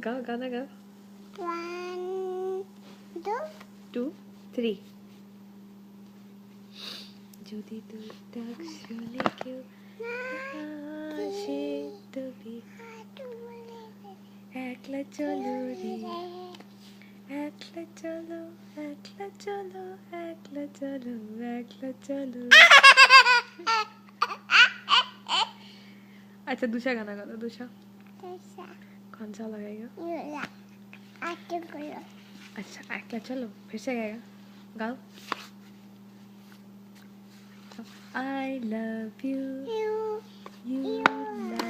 गाओ गाना गाओ 1 2 2 3 যদি দুটাক শুনে কেউ আসে তবে একলা চলো রে একলা চলো একলা চলো একলা চলো একলা চলো अच्छा दूसरा गाना गा दो दूसरा कौन सा लगाएगा अच्छा एकला चलो फिर से गाएगा गाओ I love you you love